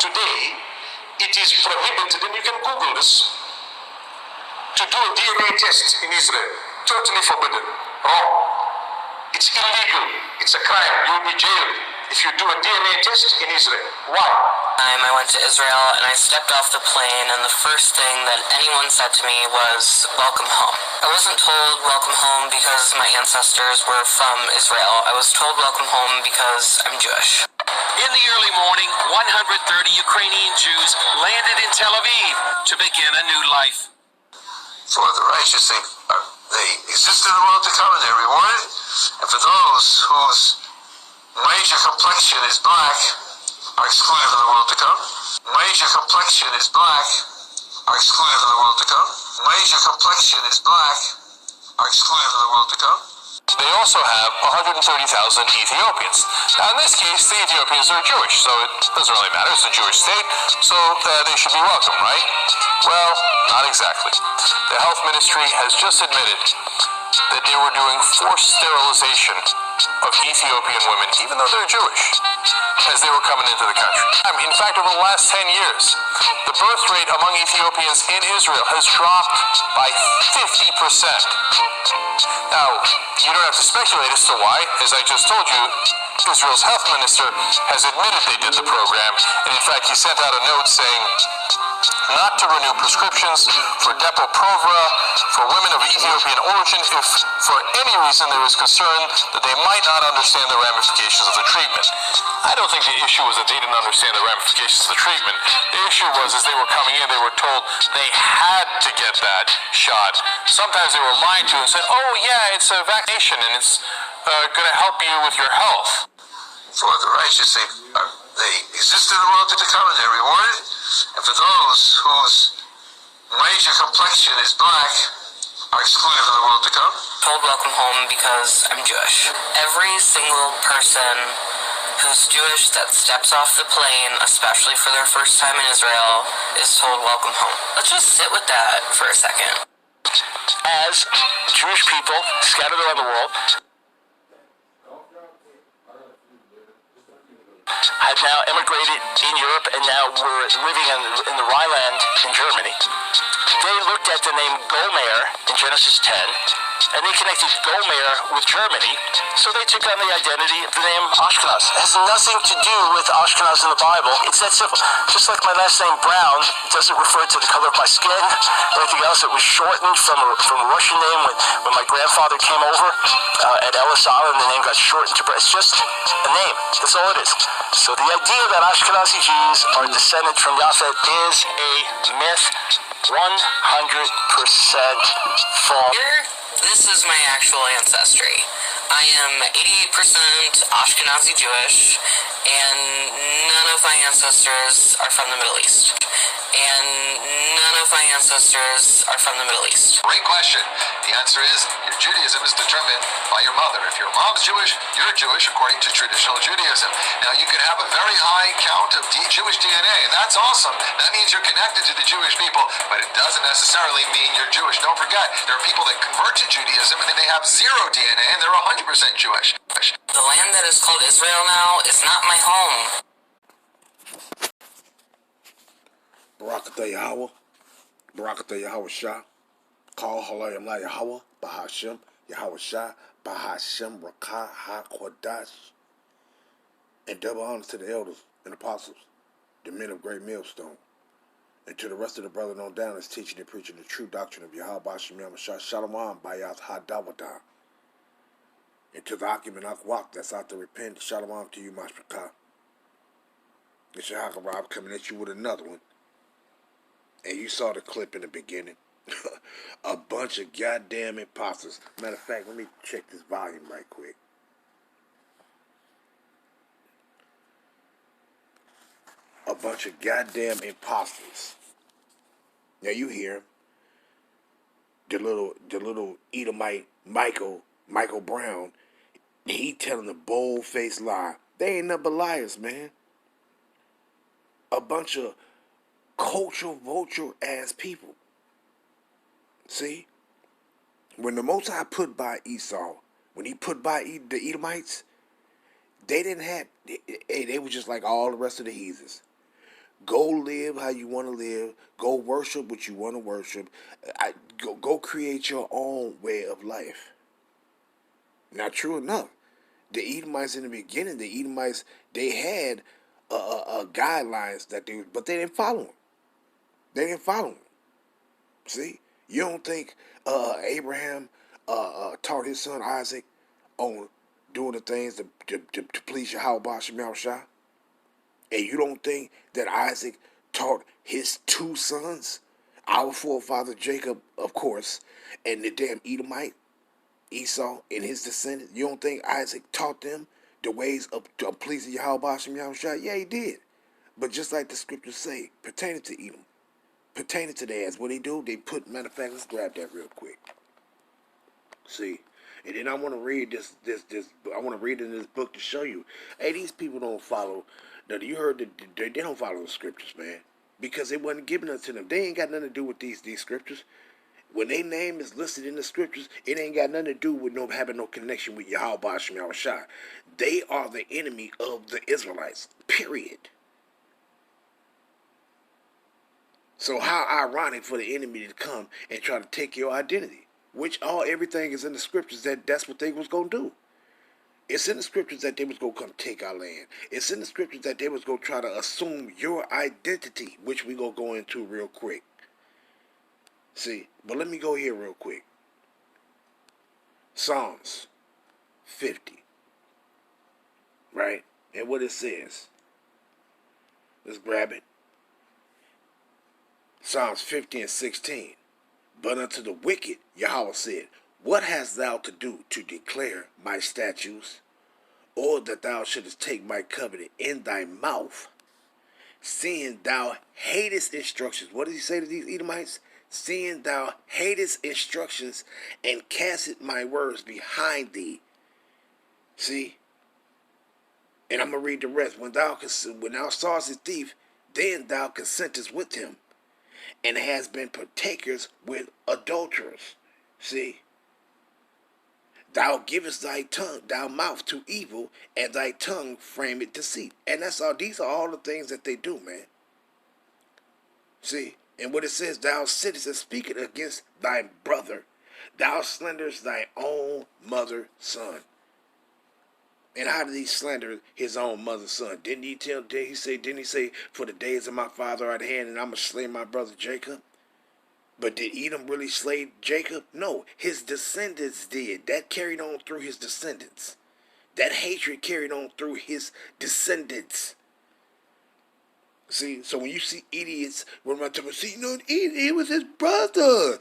today, it is prohibited, and you can Google this, to do a DNA test in Israel. Totally forbidden. Wrong. It's illegal. It's a crime. You'll be jailed if you do a DNA test in Israel. Why? I went to Israel and I stepped off the plane, and the first thing that anyone said to me was, "Welcome home." I wasn't told welcome home because my ancestors were from Israel. I was told welcome home because I'm Jewish. In the early morning, 130 Ukrainian Jews landed in Tel Aviv to begin a new life. For the righteous, they exist in the world to come and they're rewarded. And for those whose major complexion is black, are excluded from the world to come. Major complexion is black, are excluded from the world to come. Major complexion is black, are excluded from the world to come. They also have 130,000 Ethiopians. Now, in this case, the Ethiopians are Jewish, so it doesn't really matter. It's a Jewish state, so they should be welcome, right? Well, not exactly. The health ministry has just admitted that they were doing forced sterilization of Ethiopian women, even though they're Jewish, as they were coming into the country. In fact, over the last 10 years, the birth rate among Ethiopians in Israel has dropped by 50%. Now, you don't have to speculate as to why. As I just told you, Israel's health minister has admitted they did the program, and in fact, he sent out a note saying not to renew prescriptions for Depo-Provera for women of Ethiopian origin if for any reason there is concern that they might not understand the ramifications of the treatment. I don't think the issue was that they didn't understand the ramifications of the treatment. The issue was as they were coming in, they were told they had to get that shot. Sometimes they were lied to and said, "Oh yeah, it's a vaccination and it's going to help you with your health." For the righteous, they exist in the world to come and they're rewarded. And for those whose major complexion is black, are excluded from the world to come. Told welcome home because I'm Jewish. Every single person who's Jewish that steps off the plane, especially for their first time in Israel, is told welcome home. Let's just sit with that for a second. As Jewish people scattered around the world had now emigrated in Europe and now were living in the Rhineland in Germany, they looked at the name Gomer in Genesis 10, and they connected Gomer with Germany, so they took on the identity of the name Ashkenaz. It has nothing to do with Ashkenaz in the Bible. It's that simple. Just like my last name Brown doesn't refer to the color of my skin, anything else. It was shortened from a Russian name when my grandfather came over at Ellis Island. The name got shortened to Brown. It's just a name. That's all it is. So the idea that Ashkenazi Jews are descended from Yafet is a myth, 100% false. Here, this is my actual ancestry. I am 88% Ashkenazi Jewish, and none of my ancestors are from the Middle East. And none of my ancestors are from the Middle East. Great question. The answer is your Judaism is determined by your mother. If your mom's Jewish, you're Jewish according to traditional Judaism. Now, you can have a very high count of Jewish DNA, and that's awesome. That means you're connected to the Jewish people, but it doesn't necessarily mean you're Jewish. Don't forget, there are people that convert to Judaism, and then they have zero DNA, and they're 100% Jewish. The land that is called Israel now is not my home. Barakatah Yahweh, Barakatah Yahweh Shah, Call Halayim La Yahweh, Bahashem, Yahweh Shah, Bahashem, Rakah, HaKodash, and double honor to the elders and apostles, the men of great millstone, and to the rest of the brethren on down that's teaching and preaching the true doctrine of Yahweh Bashem Yamashah Shalom Bayat Hadawadah, and to the Akim and Akwak that's out to repent, Shalom to you, Mashpakah. It's Shahakarab coming at you with another one. And you saw the clip in the beginning. A bunch of goddamn imposters. Matter of fact, let me check this volume right quick. A bunch of goddamn imposters. Now you hear the little Edomite Michael Brown. He telling a bold-faced lie. They ain't nothing but liars, man. A bunch of cultural vulture ass people. See, when the Most High put by Esau, when he put by the Edomites, they didn't have. They were just like all the rest of the heathens. Go live how you want to live. Go worship what you want to worship. Go create your own way of life. Now, true enough, the Edomites in the beginning, they had guidelines but they didn't follow them. They didn't follow them. See, you don't think Abraham taught his son Isaac on doing the things to please Yahweh Shem Shah? And you don't think that Isaac taught his two sons, our forefather Jacob, of course, and the damn Edomite, Esau, and his descendants? You don't think Isaac taught them the ways of pleasing Yahweh Shem Shah? Yeah, he did. But just like the scriptures say, pertaining to Edom, pertaining to theirs, what they do, they put, matter of fact, let's grab that real quick. See, and then I want to read this. I want to read in this book to show you. Hey, these people don't follow. Now, you heard that they don't follow the scriptures, man, because it wasn't given unto them. They ain't got nothing to do with these scriptures. When their name is listed in the scriptures, it ain't got nothing to do with having no connection with Yahweh Shem Shah. They are the enemy of the Israelites. Period. So how ironic for the enemy to come and try to take your identity. Which everything is in the scriptures that's what they was going to do. It's in the scriptures that they was going to come take our land. It's in the scriptures that they was going to try to assume your identity, which we going to go into real quick. See, but let me go here real quick. Psalms 50. Right? And what it says. Let's grab it. Psalms 50 and 16. But unto the wicked, Yahweh said, what hast thou to do to declare my statutes, or that thou shouldest take my covenant in thy mouth, seeing thou hatest instructions? What does he say to these Edomites? Seeing thou hatest instructions, and castest my words behind thee. See? And I'm going to read the rest. When thou sawest a thief, then thou consentest with him, and has been partakers with adulterers. See? Thou givest thy tongue, thy mouth to evil, and thy tongue frameth deceit. And that's all. These are all the things that they do, man. See? And what it says, thou sittest and speakest against thy brother. Thou slanderest thy own mother's son. And how did he slander his own mother's son? Didn't he say, for the days of my father are at hand, and I'm going to slay my brother Jacob? But did Edom really slay Jacob? No, his descendants did. That carried on through his descendants. That hatred carried on through his descendants. See, so when you see idiots, when I'm talking about, it was his brother.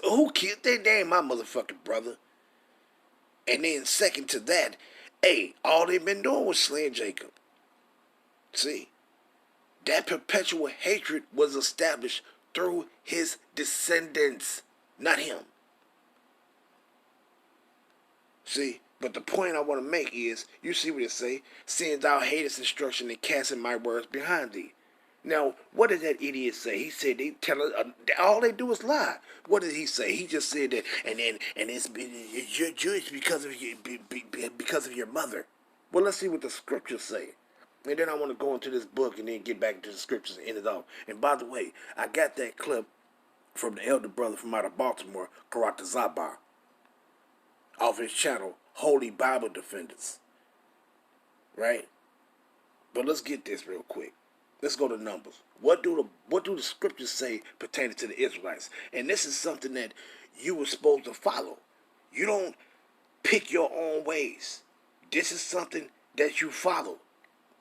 Who killed that? They ain't my motherfucking brother. And then second to that, hey, all they've been doing was slaying Jacob. See? That perpetual hatred was established through his descendants, not him. See? But the point I want to make is, you see what it say? Seeing thou hatest instruction and casting my words behind thee. Now, what did that idiot say? He said they tell us all they do is lie. What did he say? He just said that, you're Jewish because of your mother. Well, let's see what the scriptures say. And then I want to go into this book and then get back into the scriptures and end it off. And by the way, I got that clip from the elder brother from out of Baltimore, Karata Zaba, off his channel, Holy Bible Defenders. Right? But let's get this real quick. Let's go to Numbers. What do the scriptures say pertaining to the Israelites? And this is something that you were supposed to follow. You don't pick your own ways. This is something that you follow.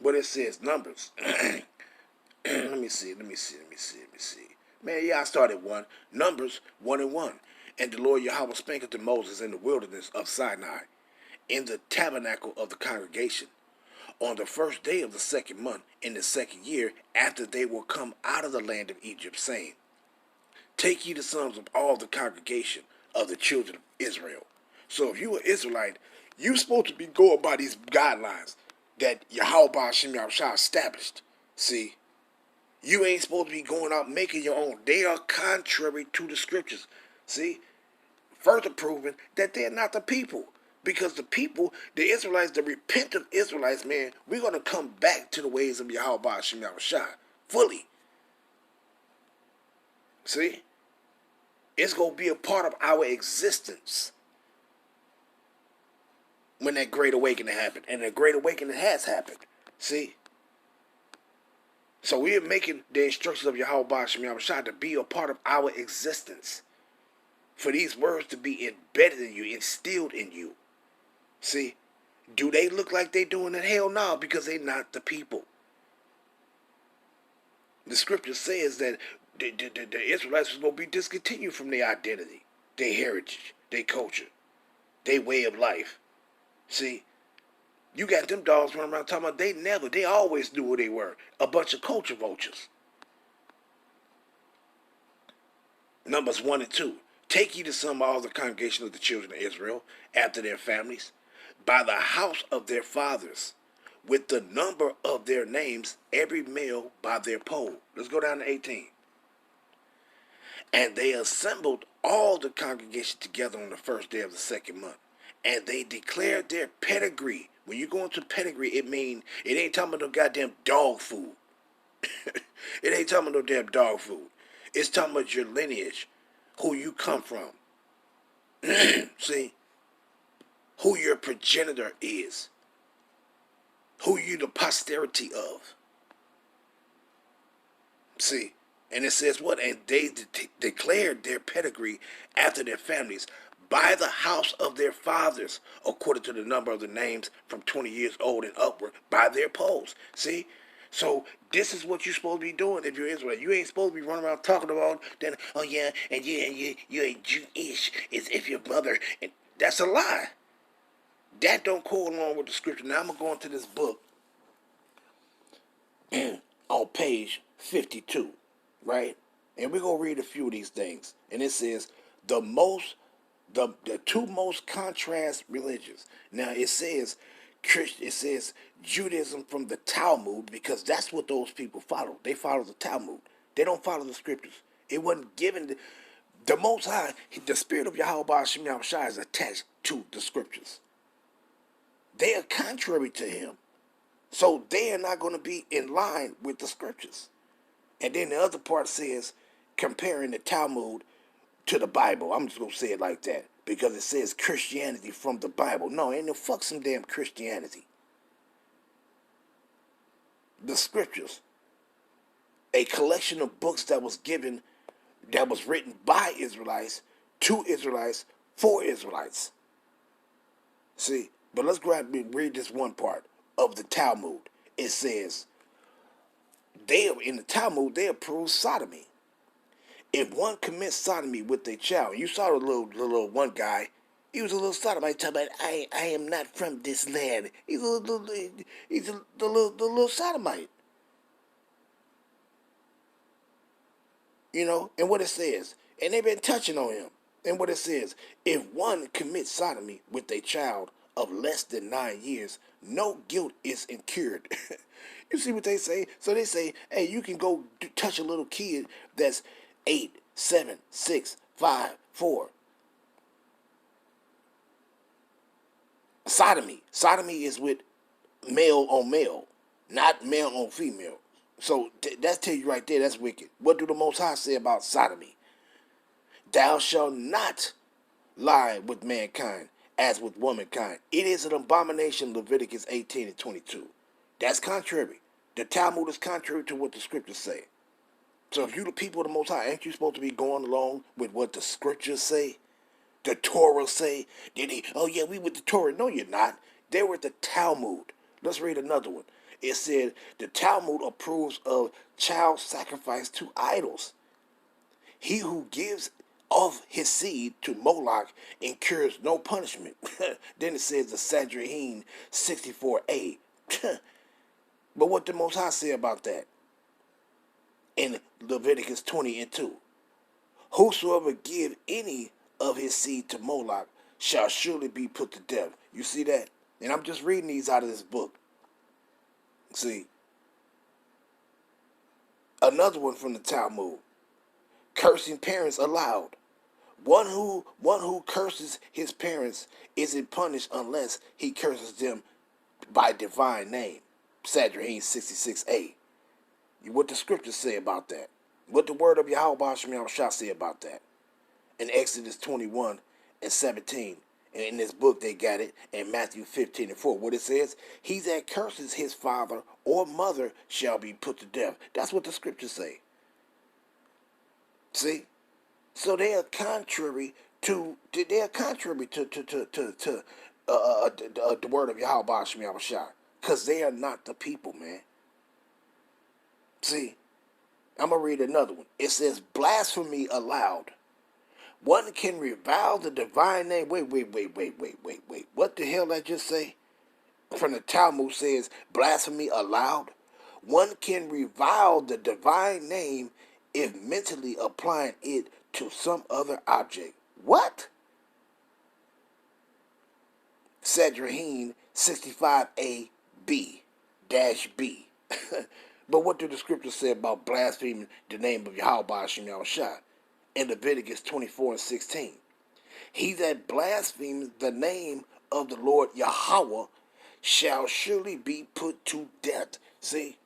What it says, Numbers. Let me see. Man, yeah, I started 1. Numbers 1:1. And the Lord Yahweh spake unto Moses in the wilderness of Sinai, in the tabernacle of the congregation, on the first day of the 2nd month, in the 2nd year, after they were come out of the land of Egypt, saying, take ye the sons of all the congregation of the children of Israel. So if you are Israelite, you're supposed to be going by these guidelines that Yahweh Shem Shah established. See, you ain't supposed to be going out making your own. They are contrary to the scriptures. See, further proving that they're not the people. Because the people, the Israelites, the repentant Israelites, man, we're going to come back to the ways of Yahweh Shem Shah. fully. See? It's going to be a part of our existence when that great awakening happened. And the great awakening has happened. See? So we are making the instructions of Yahweh Shem Yahushua to be a part of our existence. For these words to be embedded in you, instilled in you. See? Do they look like they doing it? Hell no, because they're not the people. The scripture says that the Israelites was going to be discontinued from their identity, their heritage, their culture, their way of life. See, you got them dogs running around talking about they always knew who they were. A bunch of culture vultures. Numbers 1 and 2. Take ye to some all the congregation of the children of Israel, after their families, by the house of their fathers, with the number of their names, every male by their poll. Let's go down to 18. And they assembled all the congregation together on the first day of the second month. And they declared their pedigree. When you go into pedigree, it ain't talking about no goddamn dog food. It ain't talking about no damn dog food. It's talking about your lineage, who you come from. See? Who your progenitor is. Who you the posterity of. See? And it says what? And they declared their pedigree after their families by the house of their fathers, according to the number of the names from 20 years old and upward, by their polls. See? So this is what you're supposed to be doing if you're Israel. You ain't supposed to be running around talking about that, oh yeah, and you ain't Jewish as if your mother, and that's a lie. That don't go along with the scripture. Now I'm going to go into this book on page 52. Right? And we're going to read a few of these things. And it says, the two most contrast religions. Now it says Judaism from the Talmud, because that's what those people follow. They follow the Talmud. They don't follow the scriptures. It wasn't given the Most High, the spirit of Yahweh Shem Yahushua is attached to the scriptures. They are contrary to him. So they are not going to be in line with the scriptures. And then the other part says, comparing the Talmud to the Bible. I'm just going to say it like that. Because it says Christianity from the Bible. No, ain't no fuck some damn Christianity. The scriptures. A collection of books that was written by Israelites, to Israelites, for Israelites. See, but let's read this one part of the Talmud. It says, in the Talmud, they approve sodomy. If one commits sodomy with a child, you saw the little one guy, he was a little sodomite talking about, I am not from this land. He's the little sodomite. You know, and what it says, and they've been touching on him. And what it says, if one commits sodomy with a child of less than 9 years, no guilt is incurred. You see what they say? So they say, hey, you can go touch a little kid that's 8, 7, 6, 5, 4. Sodomy. Sodomy is with male on male, not male on female. So that's tell you right there, that's wicked. What do the Most High say about sodomy? Thou shalt not lie with mankind as with womankind. It is an abomination, Leviticus 18 and 22. That's contrary. The Talmud is contrary to what the scriptures say. So if you the people of the Most High, ain't you supposed to be going along with what the scriptures say? The Torah say? Oh yeah, we with the Torah. No, you're not. They were the Talmud. Let's read another one. It said, the Talmud approves of child sacrifice to idols. He who gives of his seed to Moloch incurs no punishment. Then it says the Sanhedrin 64a. But what the Most High say about that? In Leviticus 20 and 2. Whosoever give any of his seed to Moloch shall surely be put to death. You see that? And I'm just reading these out of this book. See? Another one from the Talmud. Cursing parents allowed. One who curses his parents isn't punished unless he curses them by divine name. Sanhedrin 66a. What the scriptures say about that. What the word of Yahweh Shah say about that. In Exodus 21 and 17. And in this book they got it in Matthew 15 and 4. What it says, he that curses his father or mother shall be put to death. That's what the scriptures say. See? So they are contrary to the word of Yahweh Shah. Because they are not the people, man. See? I'm going to read another one. It says, blasphemy allowed. One can revile the divine name. Wait. What the hell did I just say? From the Talmud says, blasphemy allowed. One can revile the divine name if mentally applying it to some other object. What? Sadraheen 65a B -B. But what do the scriptures say about blaspheming the name of Yahweh Shem Shah? In Leviticus 24 and 16. He that blasphemes the name of the Lord Yahweh shall surely be put to death. See?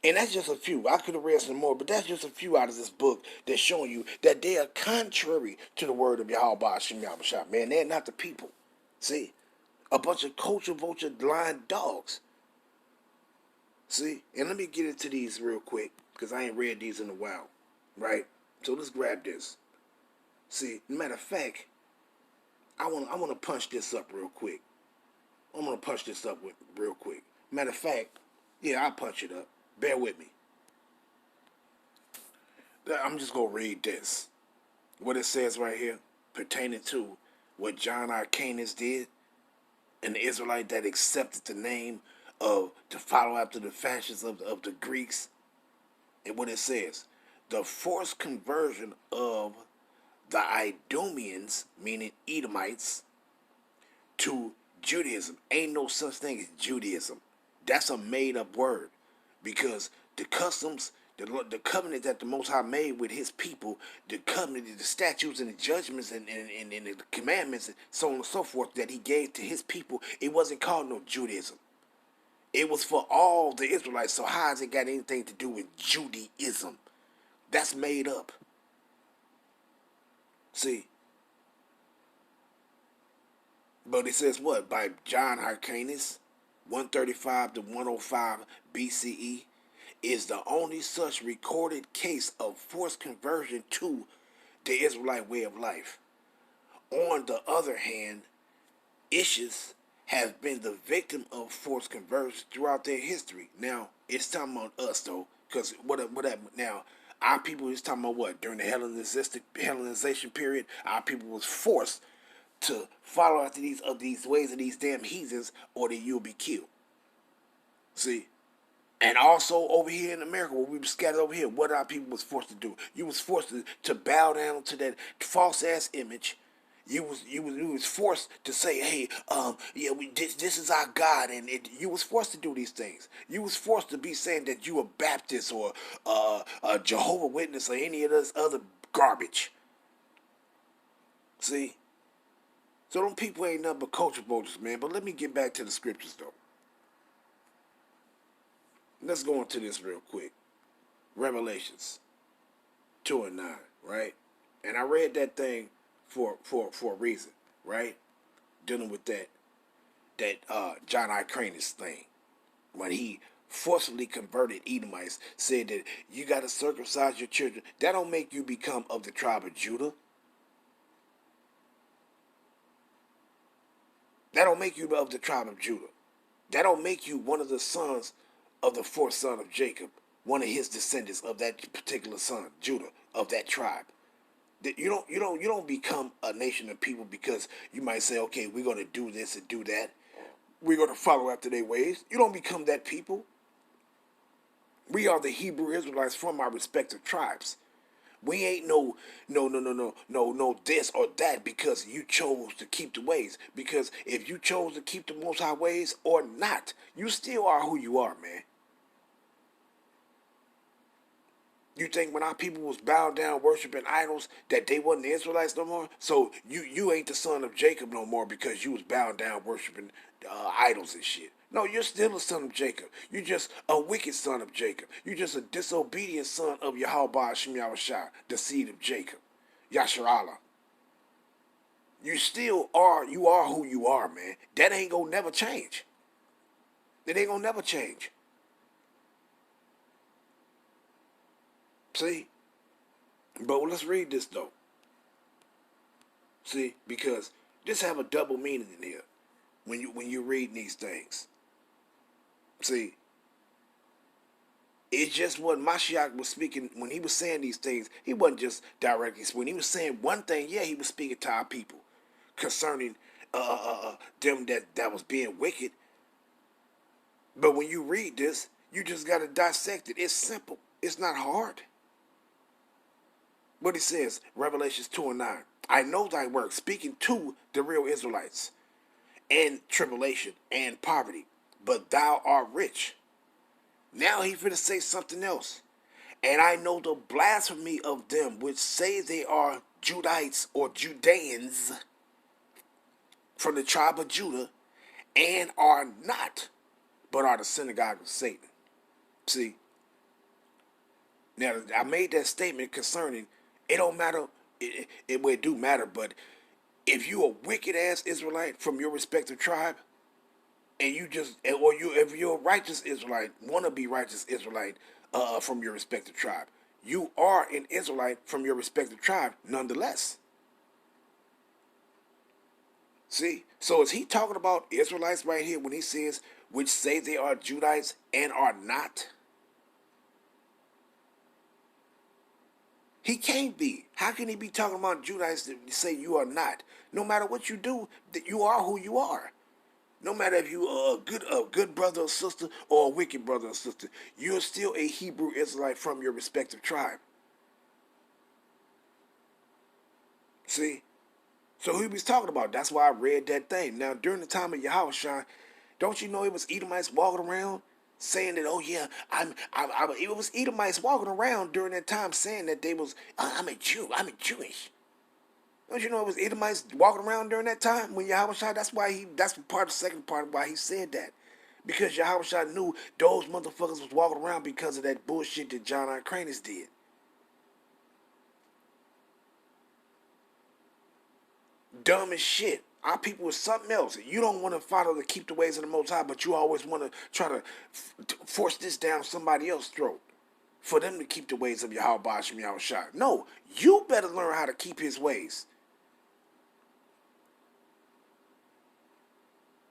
And that's just a few. I could have read some more, but that's just a few out of this book that's showing you that they are contrary to the word of Yahweh Shem Shah. Man, they're not the people. See? A bunch of culture vulture blind dogs. See? And let me get into these real quick, because I ain't read these in a while. Right? So let's grab this. See, matter of fact, I want to punch this up real quick. I'm going to punch this up real quick. Matter of fact, yeah, I'll punch it up. Bear with me. I'm just going to read this. What it says right here, pertaining to what John Arcanus did, and the Israelite that accepted the name of, to follow after the fashions of the Greeks. And what it says, the forced conversion of the Idumeans, meaning Edomites, to Judaism. Ain't no such thing as Judaism. That's a made-up word, because the customs, the covenant that the Most High made with his people, the covenant, the statutes and the judgments and the commandments and so on and so forth that he gave to his people, it wasn't called no Judaism. It was for all the Israelites. So how has it got anything to do with Judaism? That's made up. See? But it says what? By John Hyrcanus, 135 to 105 BCE, is the only such recorded case of forced conversion to the Israelite way of life. On the other hand, Ishis have been the victim of forced conversion throughout their history. Now, it's talking about us, though, because what now, our people is talking about what? During the Hellenization period, our people was forced to follow after these ways of these damn heathens, or that you'll be killed. See? And also over here in America, where we were scattered over here, what our people was forced to do? You was forced to bow down to that false ass image. You was forced to say, hey, this is our God, and you was forced to do these things. You was forced to be saying that you a Baptist or a Jehovah Witness or any of this other garbage. See? So them people ain't nothing but culture vultures, man. But let me get back to the scriptures, though. Let's go into this real quick. Revelations 2 and 9, right? And I read that thing for a reason, right? Dealing with that John Hyrcanus thing, when he forcibly converted Edomites, said that you got to circumcise your children. That don't make you become of the tribe of Judah. That don't make you of the tribe of Judah. That don't make you one of the sons of the fourth son of Jacob, one of his descendants of that particular son, Judah, of that tribe. You don't become a nation of people because you might say, okay, we're going to do this and do that. We're going to follow after their ways. You don't become that people. We are the Hebrew Israelites from our respective tribes. We ain't no this or that because you chose to keep the ways. Because if you chose to keep the Most High ways or not, you still are who you are, man. You think when our people was bowed down worshiping idols that they wasn't the Israelites no more? So you ain't the son of Jacob no more because you was bowed down worshiping idols and shit. No, you're still a son of Jacob. You're just a wicked son of Jacob. You're just a disobedient son of Yahweh Hashem Yahushua, the seed of Jacob. Yasharallah. You still are, you are who you are, man. That ain't gonna never change. It ain't gonna never change. See? But let's read this though. See, because this have a double meaning in here when you read these things. See, it's just what Mashiach was speaking when he was saying these things. He wasn't just directly when he was saying one thing. Yeah, he was speaking to our people concerning them that was being wicked. But when you read this, you just got to dissect it. It's simple. It's not hard. What he says, Revelations 2:9. I know thy work, speaking to the real Israelites, and tribulation and poverty, but thou art rich. Now he finna say something else. And I know the blasphemy of them which say they are Judites or Judeans from the tribe of Judah, and are not, but are the synagogue of Satan. See, now I made that statement concerning, it don't matter, it do matter, but if you a wicked ass Israelite from your respective tribe, and you just, or if you're a righteous Israelite, wanna be righteous Israelite, from your respective tribe, you are an Israelite from your respective tribe, nonetheless. See, so is he talking about Israelites right here when he says, which say they are Judites and are not? He can't be. How can he be talking about Judites that say you are not? No matter what you do, that you are who you are. No matter if you are a good brother or sister or a wicked brother or sister, you're still a Hebrew Israelite from your respective tribe. See? So who he was talking about? That's why I read that thing. Now, during the time of Yahushua, don't you know it was Edomites walking around saying that, oh yeah, it was Edomites walking around during that time saying that they was, I'm a Jew, I'm Jewish. Don't you know it was Edomites walking around during that time when Yahushua, that's part of the second part of why he said that. Because Yahushua knew those motherfuckers was walking around because of that bullshit that John R. Cranus did. Dumb as shit. Our people is something else. You don't want to follow to keep the ways of the Most High, but you always want to try to force this down somebody else's throat for them to keep the ways of Yahweh Hashem Yahushua. No, you better learn how to keep his ways.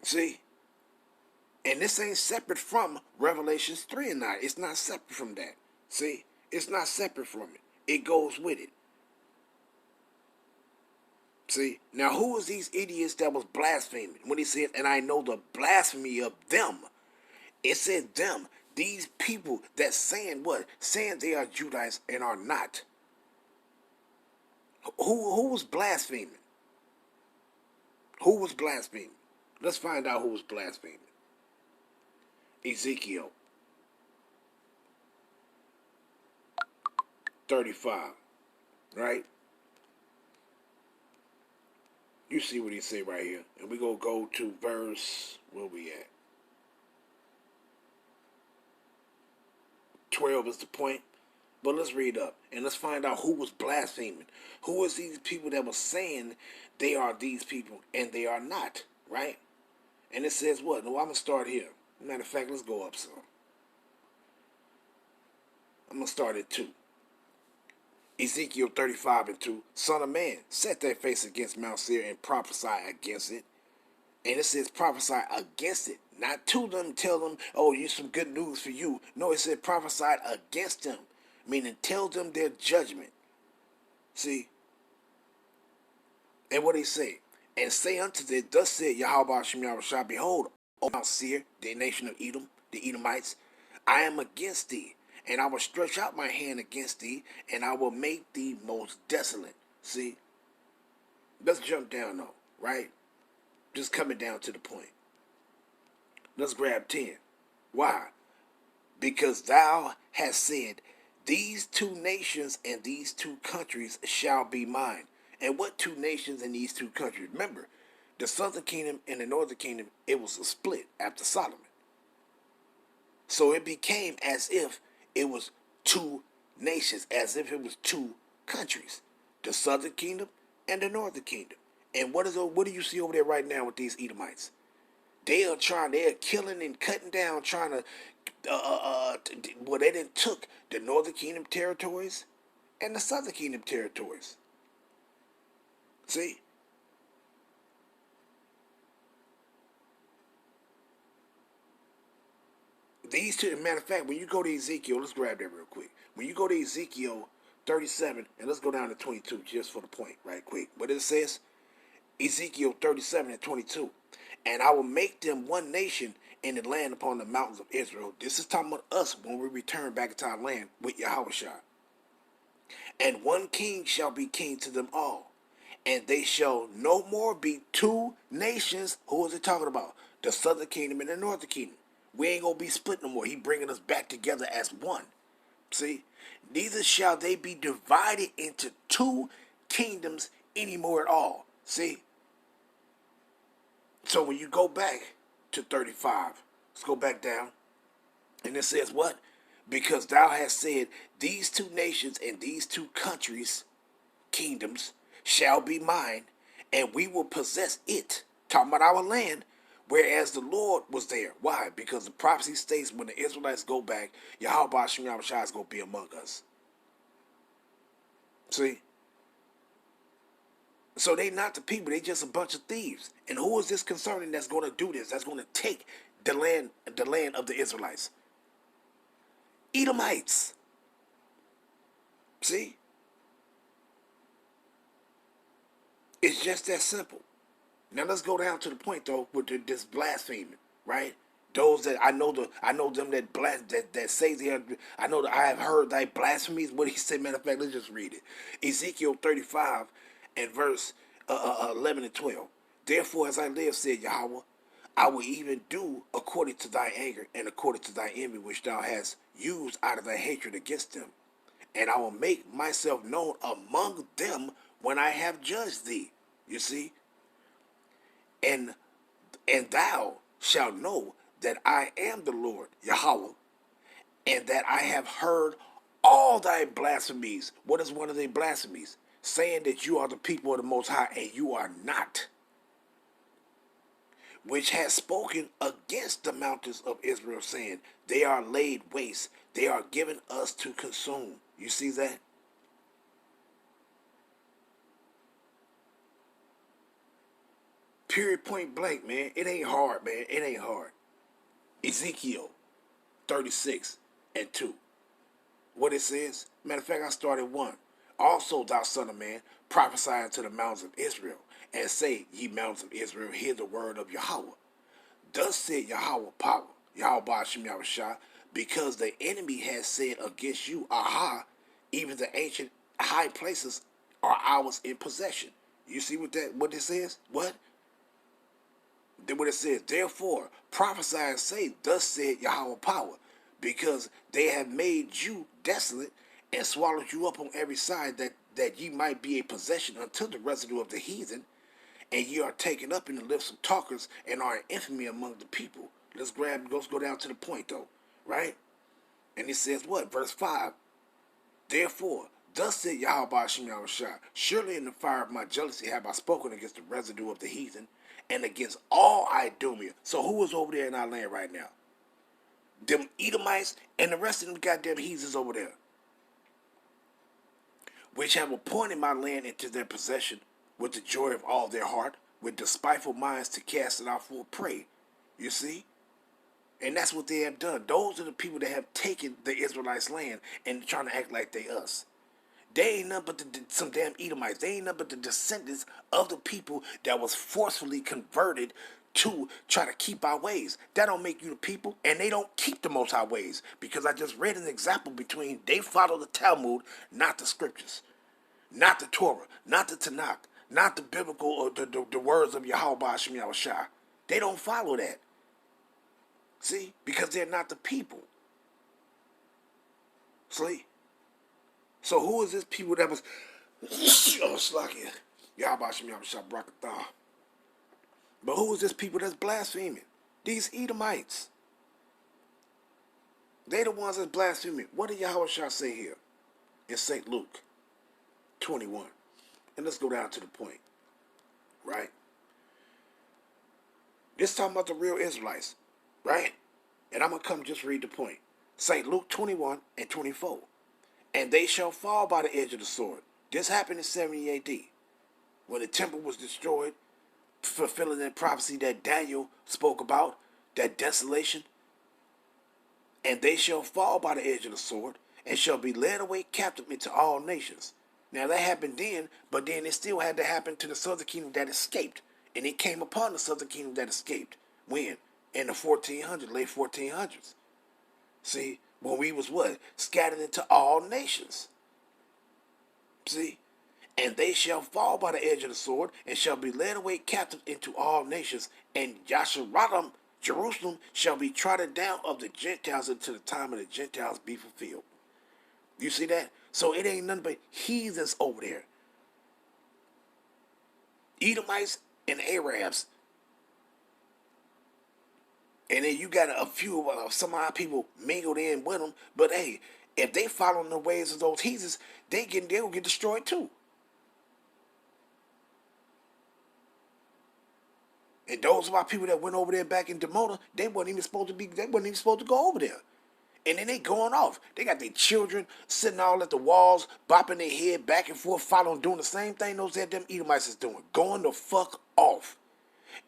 See? And this ain't separate from Revelations 3:9. It's not separate from that. See? It's not separate from it. It goes with it. See, now who was these idiots that was blaspheming? When he said, and I know the blasphemy of them. It said them, these people that saying what? Saying they are Judites and are not. Who was blaspheming? Who was blaspheming? Let's find out who was blaspheming. Ezekiel 35, right? You see what he say right here. And we gonna go to verse, where we at? 12 is the point. But let's read up and let's find out who was blaspheming. Who was these people that was saying they are these people and they are not, right? And it says what? No, I'm gonna start here. Matter of fact, let's go up some. I'm gonna start at 2. Ezekiel 35:2. Son of man, set thy face against Mount Seir and prophesy against it. And it says prophesy against it. Not to them, tell them, oh, you some good news for you. No, it said prophesy against them. Meaning tell them their judgment. See? And what he say? And say unto them, thus said Yahweh Hashem Yahushua, behold, O Mount Seir, the nation of Edom, the Edomites, I am against thee, and I will stretch out my hand against thee, and I will make thee most desolate. See? Let's jump down though, right? Just coming down to the point. Let's grab 10. Why? Because thou hast said, These two nations and these two countries shall be mine. And what two nations and these two countries? Remember, the southern kingdom and the northern kingdom, it was a split after Solomon. So it became as if it was two nations, as if it was two countries, the southern kingdom and the northern kingdom. And what do you see over there right now with these Edomites? They are killing and cutting down, trying to, well, they done took the northern kingdom territories and the southern kingdom territories. See? These two, matter of fact, when you go to Ezekiel, let's grab that real quick. When you go to Ezekiel 37, and let's go down to 22 just for the point, right quick. What it says? Ezekiel 37 and 22. And I will make them one nation in the land upon the mountains of Israel. This is talking about us when we return back into our land with Yahushua. And one king shall be king to them all. And they shall no more be two nations. Who is it talking about? The southern kingdom and the northern kingdom. We ain't going to be split no more. He bringing us back together as one. See? Neither shall they be divided into two kingdoms anymore at all. See? So when you go back to 35, let's go back down. And it says what? Because thou hast said, these two nations and these two countries, kingdoms, shall be mine, and we will possess it. Talking about our land, whereas the Lord was there. Why? Because the prophecy states when the Israelites go back, Yahweh Hashem Yahushua is going to be among us. See? So they not the people, they just a bunch of thieves. And who is this concerning that's going to do this? That's going to take the land of the Israelites? Edomites. See? It's just that simple. Now let's go down to the point though with this blaspheming, right? Those that I know them that say they are. I know that I have heard thy blasphemies. What he said, matter of fact, let's just read it. Ezekiel 35 and verse 11 and 12. Therefore, as I live, said Yahweh, I will even do according to thy anger and according to thy envy which thou hast used out of thy hatred against them. And I will make myself known among them when I have judged thee. You see? And thou shalt know that I am the Lord, Yahweh, and that I have heard all thy blasphemies. What is one of the blasphemies? Saying that you are the people of the Most High, and you are not. Which has spoken against the mountains of Israel, saying, they are laid waste, they are given us to consume. You see that? Period, point blank, man. It ain't hard, man. It ain't hard. Ezekiel 36 and 2. What it says? Matter of fact, I started 1. Also, thou son of man, prophesy unto the mountains of Israel, and say, ye mountains of Israel, hear the word of Yahweh. Thus said Yahweh power, Yahweh Hashem Yahushua, because the enemy has said against you, aha, even the ancient high places are ours in possession. You see what it says? What? Then what it says, therefore prophesy and say, thus said Yahweh power, because they have made you desolate and swallowed you up on every side, that ye might be a possession unto the residue of the heathen, and ye are taken up in the lips of talkers and are an infamy among the people. Let's go down to the point though, right? And it says what? Verse 5. Therefore, thus said Yahweh Hashem Yahushua, surely in the fire of my jealousy have I spoken against the residue of the heathen, and against all Idumea. So who is over there in our land right now? Them Edomites and the rest of them goddamn heathens over there, which have appointed my land into their possession with the joy of all their heart, with despiteful minds to cast it out for a prey. You see? And that's what they have done. Those are the people that have taken the Israelites' land and trying to act like they us. They ain't nothing but some damn Edomites. They ain't nothing but the descendants of the people that was forcefully converted to try to keep our ways. That don't make you the people, and they don't keep the Most High ways. Because I just read an example between they follow the Talmud, not the scriptures, not the Torah, not the Tanakh, not the biblical or the words of Yahweh Hashem Yahushua. They don't follow that. See? Because they're not the people. See? So who is this people that was oh slucky? Yabashim Yabashah Brakatah. But who is this people that's blaspheming? These Edomites. They the ones that's blaspheming. What did Yahushua say here in St. Luke 21? And let's go down to the point. Right? This talking about the real Israelites. Right? And I'm going to come just read the point. St. Luke 21 and 24. And they shall fall by the edge of the sword. This happened in 70 A.D. when the temple was destroyed, fulfilling that prophecy that Daniel spoke about, that desolation. And they shall fall by the edge of the sword, and shall be led away captive into all nations. Now that happened then, but then it still had to happen to the southern kingdom that escaped. And it came upon the southern kingdom that escaped. When? In the 1400s, late 1400s. See, when we was what? Scattered into all nations. See? And they shall fall by the edge of the sword, and shall be led away captive into all nations. And Yasharadam, Jerusalem, shall be trodden down of the Gentiles until the time of the Gentiles be fulfilled. You see that? So it ain't nothing but heathens over there. Edomites and Arabs. And then you got a few of some of our people mingled in with them. But hey, if they follow the ways of those heathens, they'll get destroyed too. And those of our people that went over there back in Demona, they wasn't even supposed to go over there. And then they going off. They got their children sitting all at the walls, bopping their head back and forth, following, doing the same thing those them Edomites is doing. Going the fuck off.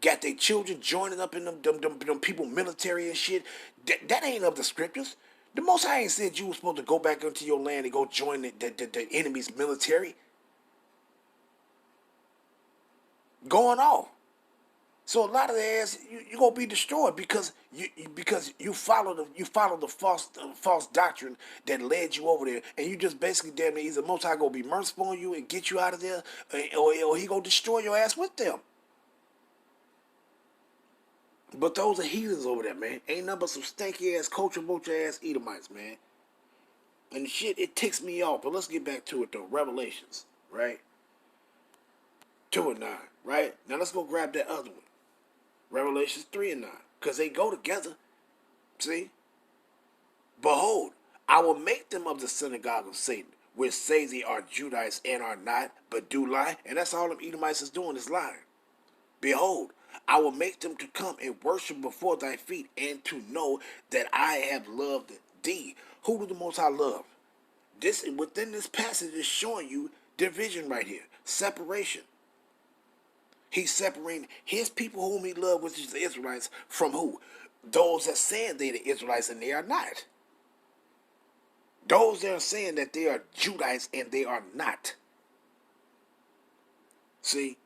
Got their children joining up in them people military and shit. That ain't of the scriptures. The Most High ain't said you was supposed to go back into your land and go join the enemy's military. Going off. So a lot of the ass you gonna be destroyed because you follow the false doctrine that led you over there, and you just basically damn near either Most High gonna be merciful on you and get you out of there, or he gonna destroy your ass with them. But those are heathens over there, man. Ain't nothing but some stanky ass, culture vulture ass Edomites, man. And shit, it ticks me off. But let's get back to it though. Revelations, right? 2 and 9, right? Now let's go grab that other one. Revelations 3 and 9. Because they go together. See? Behold, I will make them of the synagogue of Satan, which say they are Judites and are not, but do lie. And that's all them Edomites is doing, is lying. Behold, I will make them to come and worship before thy feet, and to know that I have loved thee. Who do the Most High love? This within this passage is showing you division right here. Separation. He's separating his people whom he loved, which is the Israelites, from who? Those that saying they're the Israelites and they are not. Those that are saying that they are Judites and they are not. See?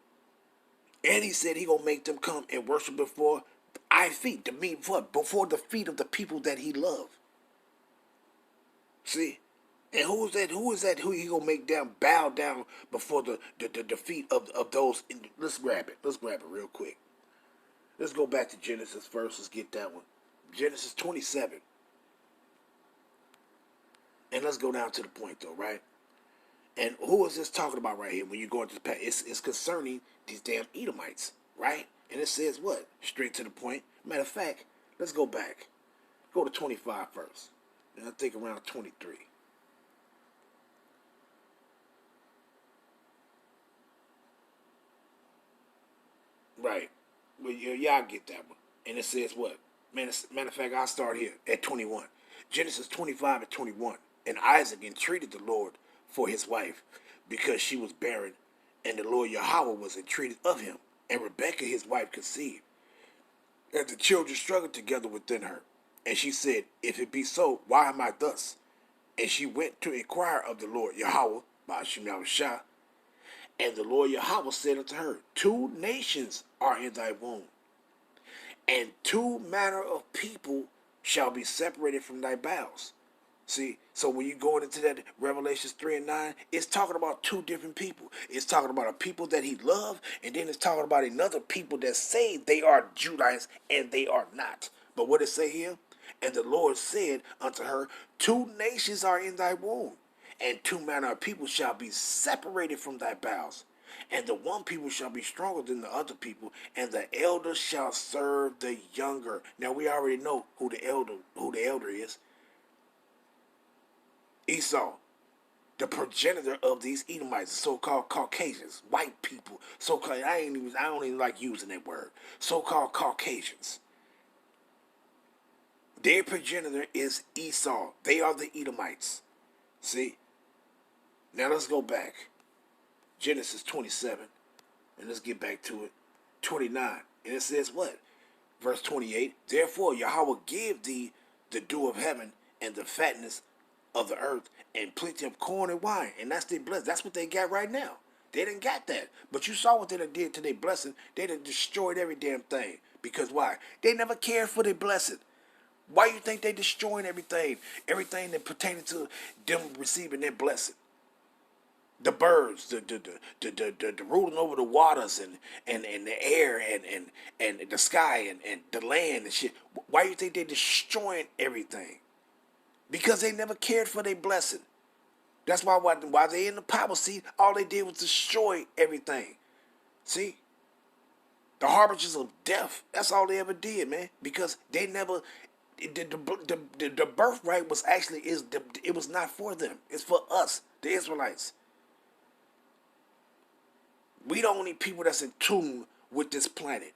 And he said he gonna make them come and worship before I feet. To mean what? Before the feet of the people that he loved. See? And who is that? Who he gonna make them bow down before the feet of those? Let's grab it. Let's grab it real quick. Let's go back to Genesis first. Let's get that one. Genesis 27. And let's go down to the point though, right? And who is this talking about right here when you go into the past? It's concerning these damn Edomites, right? And it says what? Straight to the point. Matter of fact, let's go back. Go to 25 first. And I think around 23. Right. Well, y'all get that one. And it says what? Matter of fact, I'll start here at 21. Genesis 25 and 21. And Isaac entreated the Lord for his wife, because she was barren, and the Lord Yahweh was entreated of him. And Rebekah his wife conceived. And the children struggled together within her. And she said, if it be so, why am I thus? And she went to inquire of the Lord Yahweh, by Hashem Yahushua. And the Lord Yahweh said unto her, 2 nations are in thy womb, and 2 manner of people shall be separated from thy bowels. See, so when you go into that Revelations 3 and 9, it's talking about 2 different people. It's talking about a people that he loved, and then it's talking about another people that say they are Judites and they are not. But what it say here? And the Lord said unto her, 2 nations are in thy womb, and two manner of people shall be separated from thy bowels. And the one people shall be stronger than the other people, and the elder shall serve the younger. Now we already know who the elder is. Esau, the progenitor of these Edomites, so-called Caucasians, white people. So-called, I don't even like using that word. So-called Caucasians. Their progenitor is Esau. They are the Edomites. See? Now let's go back. Genesis 27. And let's get back to it. 29. And it says what? Verse 28. Therefore Yahweh give thee the dew of heaven and the fatness of the earth, and plenty of corn and wine. And that's their blessing. That's what they got right now. They didn't got that. But you saw what they done did to their blessing. They done destroyed every damn thing. Because why? They never cared for their blessing. Why you think they destroying everything? Everything that pertaining to them receiving their blessing. The birds, the ruling over the waters and the air and the sky and the land and shit. Why you think they destroying everything? Because they never cared for their blessing. That's why while they in the power seat, all they did was destroy everything. See? The harbingers of death. That's all they ever did, man. Because they never... The birthright was actually... It was not for them. It's for us, the Israelites. We the only people that's in tune with this planet.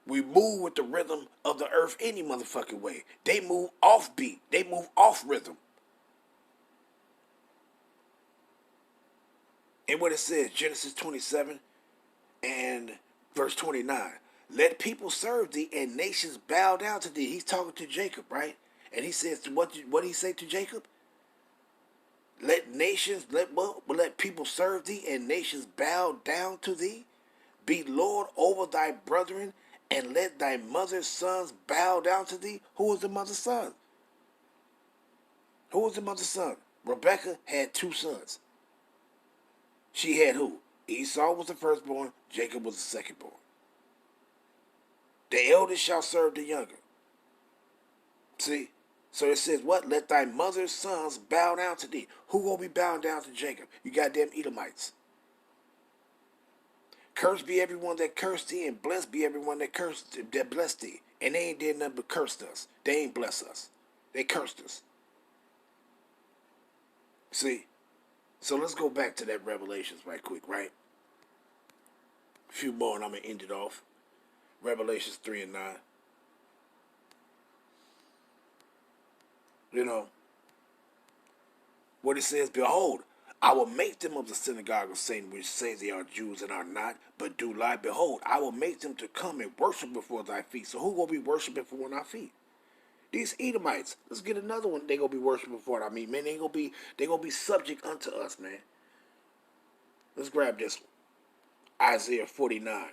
We move with the rhythm of the earth any motherfucking way. They move off beat. They move off rhythm. And what it says, Genesis 27 and verse 29. Let people serve thee and nations bow down to thee. He's talking to Jacob, right? And he says, what did he say to Jacob? Let people serve thee and nations bow down to thee. Be Lord over thy brethren, and let thy mother's sons bow down to thee. Who was the mother's son? Who was the mother's son? Rebecca had two sons. She had who? Esau was the firstborn, Jacob was the secondborn. The eldest shall serve the younger. See? So it says what? Let thy mother's sons bow down to thee. Who gonna be bowing down to Jacob? You goddamn Edomites. Cursed be everyone that cursed thee, and blessed be everyone that blessed thee. And they ain't did nothing but cursed us. They ain't blessed us. They cursed us. See? So let's go back to that Revelations right quick, right? A few more and I'm going to end it off. Revelations 3 and 9. You know, what it says, behold, I will make them of the synagogue of Satan, which say they are Jews and are not, but do lie. Behold, I will make them to come and worship before thy feet. So who going to be worshiping before our feet? These Edomites. Let's get another one. They going to be worshiping before our feet. Man, they going to be subject unto us, man. Let's grab this one. Isaiah 49.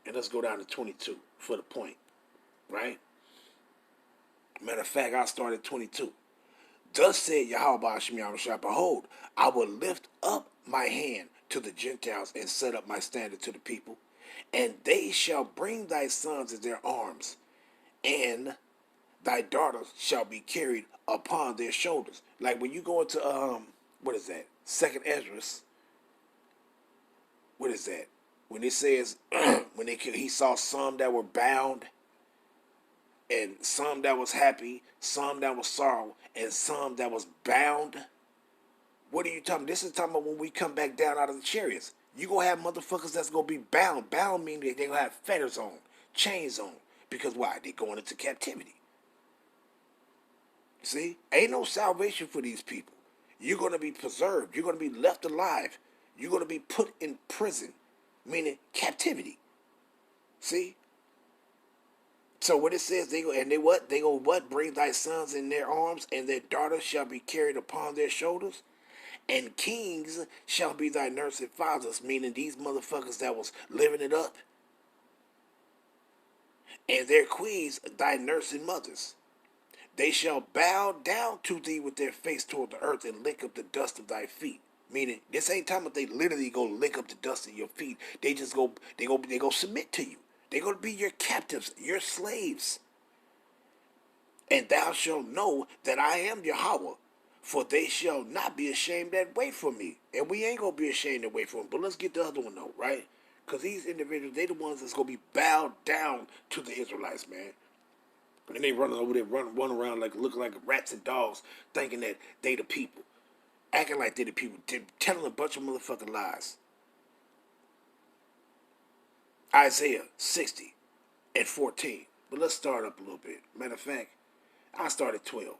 And let's go down to 22 for the point. Right? Matter of fact, I'll start at 22. Thus said Yahweh Hashem Yahushua, behold, I will lift up my hand to the Gentiles and set up my standard to the people, and they shall bring thy sons in their arms, and thy daughters shall be carried upon their shoulders. Like when you go into what is that? Second Esdras. What is that? When it says when he saw some that were bound, and some that was happy, some that was sorrow, and some that was bound. What are you talking about? This is talking about when we come back down out of the chariots. You gonna have motherfuckers that's gonna be bound. Bound means they gonna have fetters on, chains on. Because why? They going into captivity. See? Ain't no salvation for these people. You're gonna be preserved. You're gonna be left alive. You're gonna be put in prison, meaning captivity. See? So what it says, they go bring thy sons in their arms, and their daughters shall be carried upon their shoulders, and kings shall be thy nursing fathers, meaning these motherfuckers that was living it up, and their queens thy nursing mothers. They shall bow down to thee with their face toward the earth and lick up the dust of thy feet. Meaning, this ain't time that they literally go lick up the dust of your feet. They just go submit to you. They're going to be your captives, your slaves. And thou shalt know that I am Yahweh. For they shall not be ashamed that wait for me. And we ain't going to be ashamed to wait for him. But let's get the other one, though, right? Because these individuals, they the ones that's going to be bowed down to the Israelites, man. And they running over there, run around like looking like rats and dogs, thinking that they the people. Acting like they the people. Telling a bunch of motherfucking lies. Isaiah 60 and 14. But let's start up a little bit. Matter of fact, I started 12.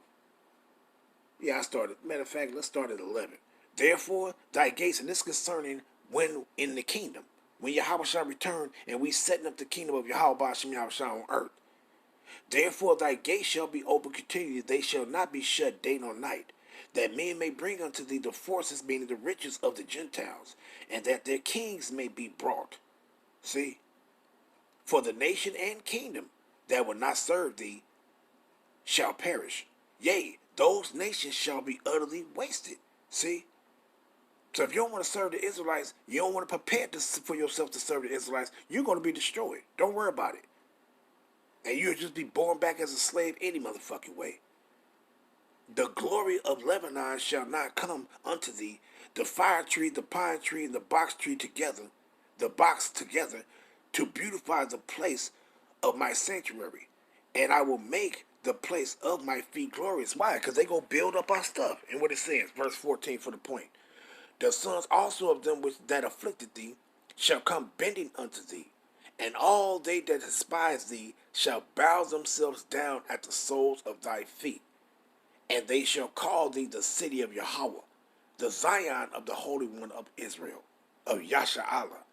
Yeah, I started. Matter of fact, let's start at 11. Therefore, thy gates, and this concerning when in the kingdom, when Yahweh shall return, and we setting up the kingdom of Yahweh Hashem Yahweh on earth. Therefore, thy gates shall be open continually; they shall not be shut day nor night, that men may bring unto thee the forces, meaning the riches of the Gentiles, and that their kings may be brought. See, for the nation and kingdom that will not serve thee shall perish. Yea, those nations shall be utterly wasted. See? So if you don't want to serve the Israelites, you don't want to prepare for yourself to serve the Israelites, you're going to be destroyed. Don't worry about it. And you'll just be born back as a slave any motherfucking way. The glory of Lebanon shall not come unto thee. The fire tree, the pine tree, and the box tree together, to beautify the place of my sanctuary. And I will make the place of my feet glorious. Why? Because they go build up our stuff. And what it says, verse 14 for the point. The sons also of them which that afflicted thee shall come bending unto thee, and all they that despise thee shall bow themselves down at the soles of thy feet. And they shall call thee the city of Yahweh, the Zion of the Holy One of Israel, of Yasha'Allah.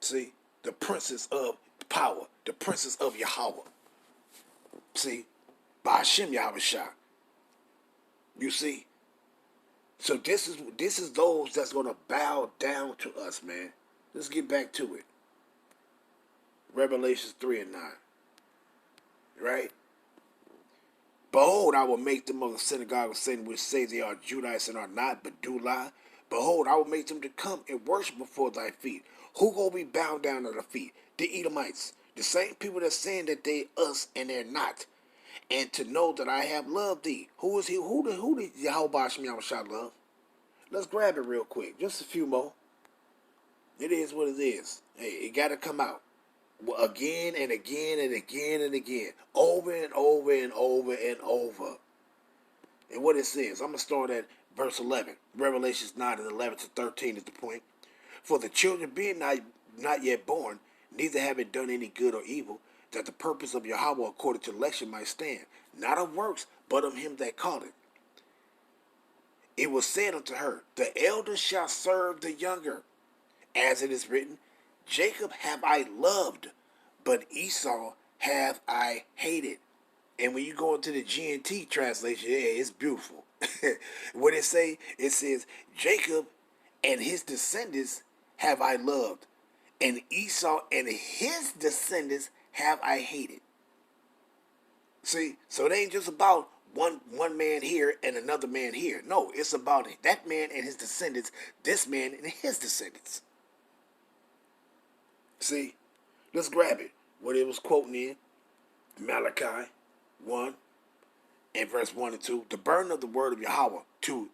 See, the princess of power, the princess of Yahweh. See, by Hashem Yahweh Shah. You see? So this is those that's going to bow down to us, man. Let's get back to it. Revelations 3 and 9. Right? Behold, I will make them of the synagogue of Satan, which say they are Judites and are not, but do lie. Behold, I will make them to come and worship before thy feet. Who gonna be bowed down at the feet? The Edomites. The same people that's saying that they us and they're not. And to know that I have loved thee. Who is he? Who did Yahweh Hashem Yahweh love? Let's grab it real quick. Just a few more. It is what it is. Hey, it got to come out. Again and again and again and again. Over and over and over and over. And what it says, I'm going to start at verse 11. Revelations 9 and 11 to 13 is the point. For the children being not yet born, neither having done any good or evil, that the purpose of Yahweh according to election might stand, not of works, but of him that called it. It was said unto her, the elder shall serve the younger. As it is written, Jacob have I loved, but Esau have I hated. And when you go into the GNT translation, yeah, it's beautiful. What it say? It says, Jacob and his descendants have I loved, and Esau and his descendants have I hated. See, so it ain't just about one man here and another man here. No, it's about that man and his descendants, this man and his descendants. See, let's grab it. What it was quoting in Malachi 1 and verse 1 and 2. The burden of the word of Yahweh to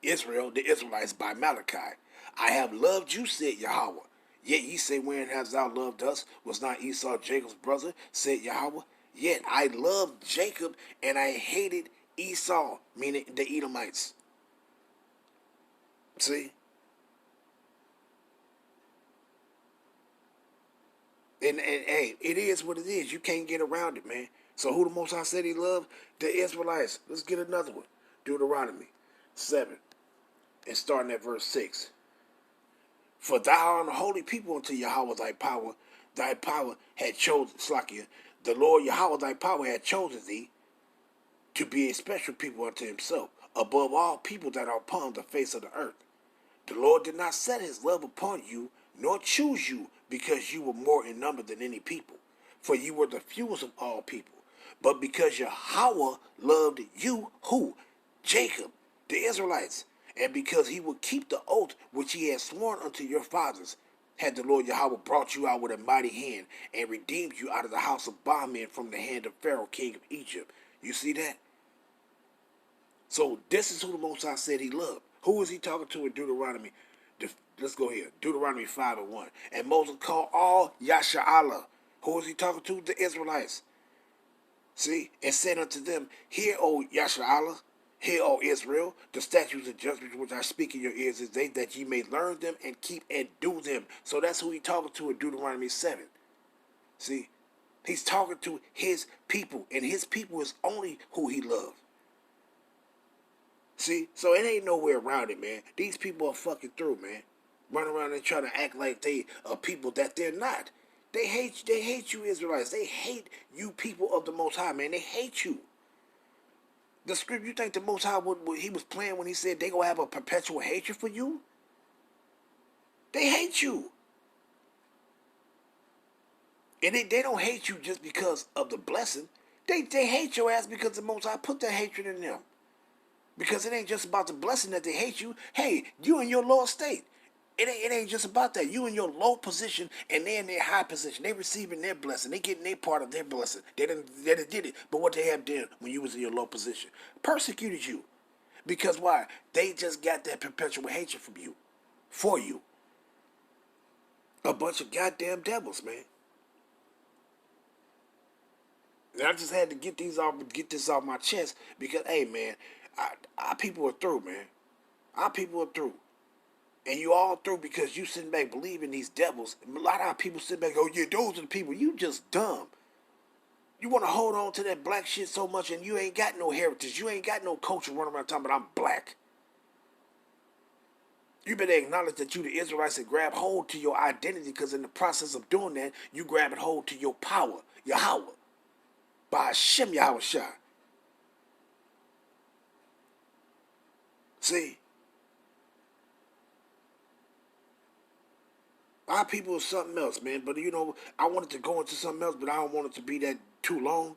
Israel, the Israelites, by Malachi. I have loved you, said Yahweh. Yet ye say, wherein hast thou loved us? Was not Esau Jacob's brother, said Yahweh? Yet I loved Jacob and I hated Esau, meaning the Edomites. See? And hey, it is what it is. You can't get around it, man. So who the Most High said he loved? The Israelites. Let's get another one. Deuteronomy 7. And starting at verse 6. For thou art a holy people unto Yahweh thy power. Thy power had chosen, Slakia, the Lord Yahweh thy power had chosen thee to be a special people unto himself, above all people that are upon the face of the earth. The Lord did not set his love upon you, nor choose you, because you were more in number than any people, for you were the fewest of all people. But because Yahweh loved you, who? Jacob, the Israelites, and because he would keep the oath which he had sworn unto your fathers, had the Lord Yahweh brought you out with a mighty hand and redeemed you out of the house of bondmen from the hand of Pharaoh, king of Egypt. You see that? So this is who the Most High said he loved. Who was he talking to in Deuteronomy? Let's go here. Deuteronomy 5:1. And Moses called all Yasha'Allah. Who was he talking to? The Israelites. See? And said unto them, Hear, O Yasha'Allah, hear, O Israel, the statutes and judgments which I speak in your ears is they that ye may learn them and keep and do them. So that's who he talking to in Deuteronomy 7. See? He's talking to his people, and his people is only who he loves. See? So it ain't no way around it, man. These people are fucking through, man. Run around and try to act like they are people that they're not. They hate you Israelites. They hate you people of the Most High, man. They hate you. The script, you think the Most High, what he was playing when he said they gonna have a perpetual hatred for you? They hate you. And they don't hate you just because of the blessing. They hate your ass because the Most High put that hatred in them. Because it ain't just about the blessing that they hate you. Hey, you in your low estate. It ain't just about that. You in your low position and they in their high position. They receiving their blessing. They getting their part of their blessing. They didn't did it. But what they have done when you was in your low position? Persecuted you. Because why? They just got that perpetual hatred from you. For you. A bunch of goddamn devils, man. And I just had to get this off my chest because, hey, man, our people are through, man. Our people are through. And you all through because you sitting back believing these devils. A lot of our people sit back and go, yeah, those are the people. You just dumb. You want to hold on to that black shit so much and you ain't got no heritage. You ain't got no culture running around talking about I'm black. You better acknowledge that you the Israelites and grab hold to your identity because in the process of doing that, you grab hold to your power, Yahweh. By Hashem Yahweh Shai. See? Our people is something else, man. But, you know, I wanted to go into something else, but I don't want it to be that too long.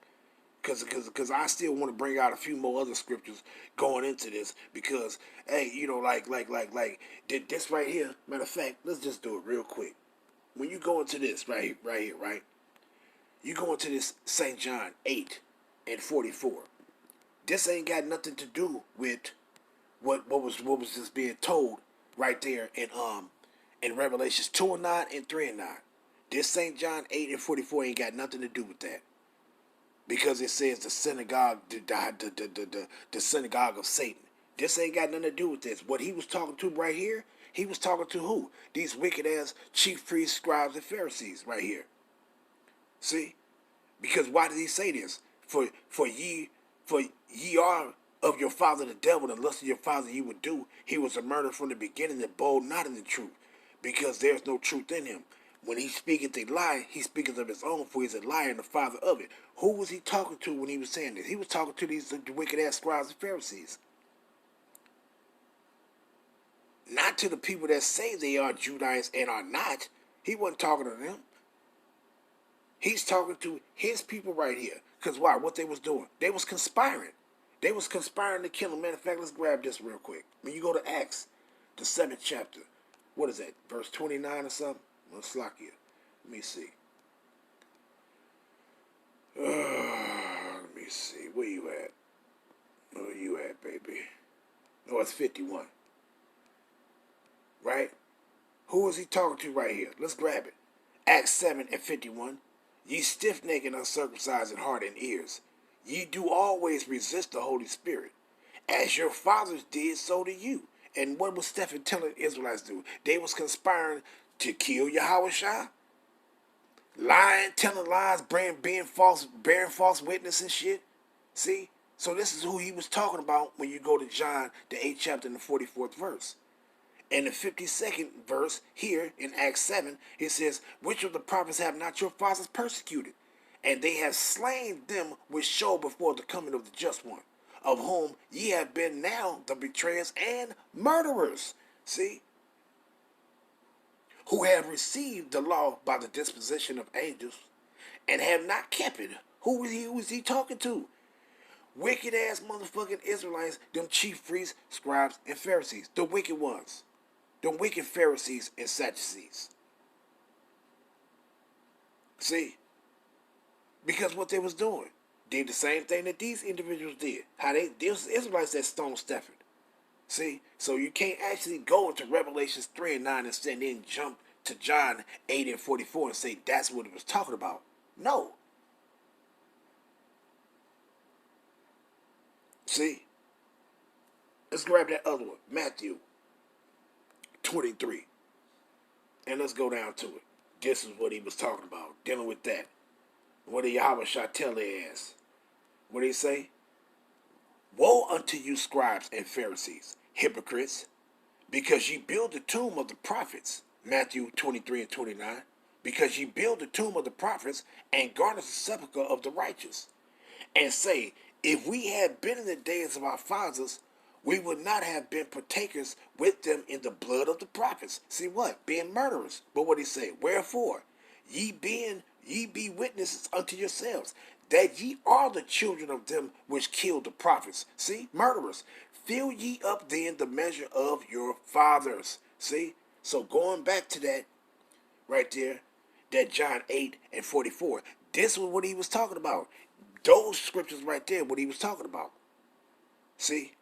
Because I still want to bring out a few more other scriptures going into this. Because, hey, you know, like, this right here. Matter of fact, let's just do it real quick. When you go into this right here, right? You go into this St. John 8:44. This ain't got nothing to do with what was just being told right there in Revelations 2:9 and 3:9. This St. John 8:44 ain't got nothing to do with that. Because it says the synagogue, the synagogue of Satan. This ain't got nothing to do with this. What he was talking to right here, he was talking to who? These wicked ass chief priests, scribes, and Pharisees right here. See? Because why did he say this? For ye are of your father the devil, the lust of your father ye would do. He was a murderer from the beginning and bold not in the truth, because there is no truth in him. When he speaketh a lie, he speaketh of his own, for he is a liar and the father of it. Who was he talking to when he was saying this? He was talking to these wicked ass scribes and Pharisees. Not to the people that say they are Judeans and are not. He wasn't talking to them. He's talking to his people right here. Because why? What they was doing? They was conspiring. They was conspiring to kill him. Matter of fact, let's grab this real quick. When you go to Acts, the 7th chapter, what is that? Verse 29 or something? Let's lock you. Let me see. Let me see. Where you at? Where you at, baby? Oh, it's 51. Right? Who is he talking to right here? Let's grab it. Acts 7:51. Ye stiff-necked and uncircumcised in heart and ears, ye do always resist the Holy Spirit. As your fathers did, so do you. And what was Stephen telling the Israelites do? They was conspiring to kill Yahweh Shai. Lying, telling lies, bearing false witness and shit. See? So this is who he was talking about when you go to John, the 8th chapter and the 44th verse. In the 52nd verse here in Acts 7, it says, which of the prophets have not your fathers persecuted? And they have slain them which show before the coming of the just one, of whom ye have been now the betrayers and murderers. See? Who have received the law by the disposition of angels and have not kept it. Who was he talking to? Wicked ass motherfucking Israelites, them chief priests, scribes, and Pharisees. The wicked ones. The wicked Pharisees and Sadducees. See? Because what they was doing. did the same thing that these individuals did. How these Israelites that stone Stephen. See? So you can't actually go into Revelations 3 and 9 and then jump to John 8 and 44 and say that's what it was talking about. No. See? Let's grab that other one. Matthew 23. And let's go down to it. This is what he was talking about. Dealing with that. What did Yahweh Shah tell their ass? What did he say? Woe unto you, scribes and Pharisees, hypocrites, because ye build the tomb of the prophets. Matthew 23 and 29. Because ye build the tomb of the prophets and garnish the sepulchre of the righteous. And say, if we had been in the days of our fathers, we would not have been partakers with them in the blood of the prophets. See what? Being murderers. But what he say? Wherefore, ye be witnesses unto yourselves, that ye are the children of them which killed the prophets. See? Murderers. Fill ye up then the measure of your fathers. See? So going back to that right there, that John 8 and 44, this was what he was talking about. Those scriptures right there, what he was talking about. See?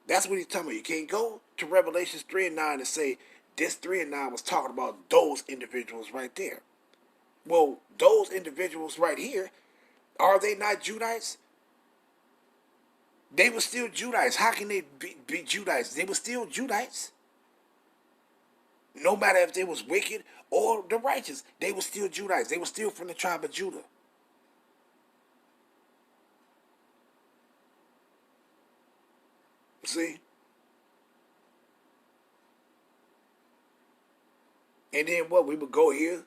That's what he's talking about. You can't go to Revelations 3 and 9 and say this 3 and 9 was talking about those individuals right there. Well, those individuals right here, are they not Judites? They were still Judites. How can they be Judites? They were still Judites. No matter if they was wicked or the righteous, they were still Judites. They were still from the tribe of Judah. See? And then what? We would go here.